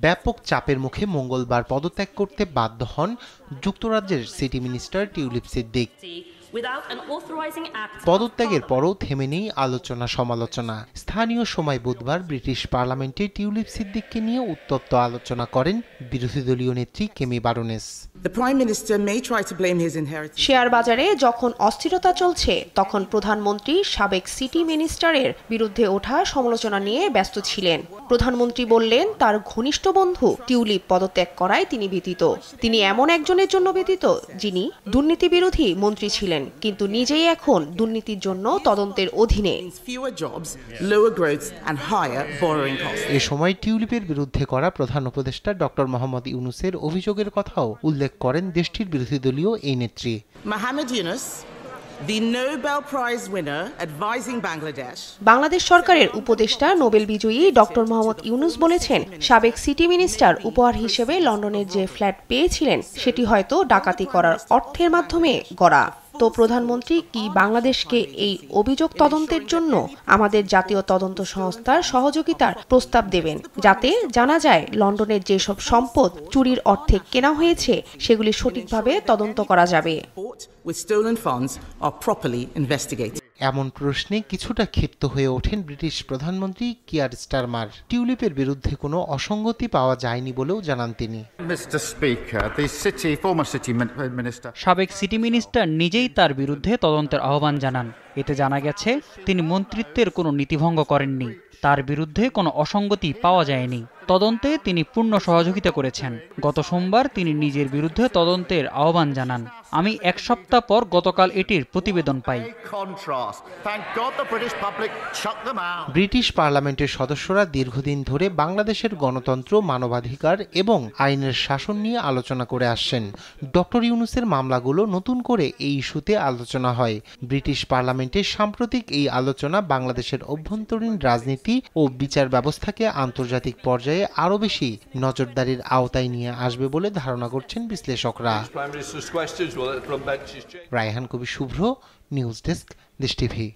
ব্যাপক চাপের মুখে মঙ্গলবার পদত্যাগ করতে বাধ্য হন যুক্তরাজ্যের সিটি মিনিস্টার টিউলিপ সিদ্দিক। পদত্যাগের পরও থেমে নেই আলোচনা সমালোচনা। স্থানীয় সময় বুধবার ব্রিটিশ পার্লামেন্টে টিউলিপ সিদ্দিককে নিয়ে উত্তপ্ত আলোচনা করেন বিরোধী দলীয় নেত্রী কেমি বারনেস। শেয়ার বাজারে যখন অস্থিরতা চলছে তখন প্রধানমন্ত্রী সাবেক সিটি মিনিস্টারের বিরুদ্ধে ওঠা সমালোচনা নিয়ে ব্যস্ত ছিলেন। প্রধানমন্ত্রী বললেন তার ঘনিষ্ঠ বন্ধু টিউলিপ পদত্যাগ করায় তিনি ব্যথিত। তিনি এমন একজনের জন্য ব্যথিত যিনি দুর্নীতি বিরোধী মন্ত্রী ছিলেন কিন্তু নিজেই এখন দুর্নীতির জন্য তদন্তের অধীনে। এ সময় টিউলিপের বিরুদ্ধে করা প্রধান উপদেষ্টা ডক্টর মোহাম্মদ ইউনূসের অভিযোগের কথাও উল্লেখ করেন দেশটির বিরোধী দলীয় এই নেত্রী। বাংলাদেশ সরকারের উপদেষ্টা নোবেল বিজয়ী ডক্টর মোহাম্মদ ইউনূস বলেছেন সাবেক সিটি মিনিস্টার উপহার হিসেবে লন্ডনের যে ফ্ল্যাট পেয়েছিলেন সেটি হয়তো ডাকাতি করার অর্থের মাধ্যমে গড়া। তো প্রধানমন্ত্রী কি বাংলাদেশকে এই অভিযোগ তদন্তের জন্য আমাদের জাতীয় তদন্ত সংস্থার সহযোগিতার প্রস্তাব দেবেন, যাতে জানা যায় লন্ডনের যেসব সম্পদ চুরির অর্থে কেনা হয়েছে সেগুলি সঠিকভাবে তদন্ত করা যাবে। এমন প্রশ্নে কিছুটা ক্ষিপ্ত হয়ে ওঠেন ব্রিটিশ প্রধানমন্ত্রী কিয়ার স্টারমার। টিউলিপের বিরুদ্ধে কোনো অসঙ্গতি পাওয়া যায়নি বলেও জানান তিনি। সাবেক সিটি মিনিস্টার নিজেই তার বিরুদ্ধে তদন্তের আহ্বান জানান। এতে জানা গেছে তিনি মন্ত্রিত্বের কোনো নীতিভঙ্গ করেননি। তার বিরুদ্ধে কোনো অসঙ্গতি পাওয়া যায়নি। তদন্তে তিনি পূর্ণ সহযোগিতা করেছেন। গত সোমবার তিনি নিজের বিরুদ্ধে তদন্তের আহ্বান জানান। আমি এক সপ্তাহ পর গতকাল এটির প্রতিবেদন পাই। ব্রিটিশ পার্লামেন্টের সদস্যরা দীর্ঘদিন ধরে বাংলাদেশের গণতন্ত্র, মানবাধিকার এবং আইনের শাসন নিয়ে আলোচনা করে আসছেন। ডক্টর ইউনূসের মামলাগুলো নতুন করে এই ইস্যুতে আলোচনা হয়। ব্রিটিশ পার্লামেন্টে সাম্প্রতিক এই আলোচনা বাংলাদেশের অভ্যন্তরীণ রাজনীতি ও বিচার ব্যবস্থাকে আন্তর্জাতিক পর্যায়ে আরও বেশি নজরদারির আওতায় নিয়ে আসবে বলে ধারণা করছেন বিশ্লেষকরা। রায়হান কবির শুভ্র, নিউজ ডেস্ক, দেশ টিভি।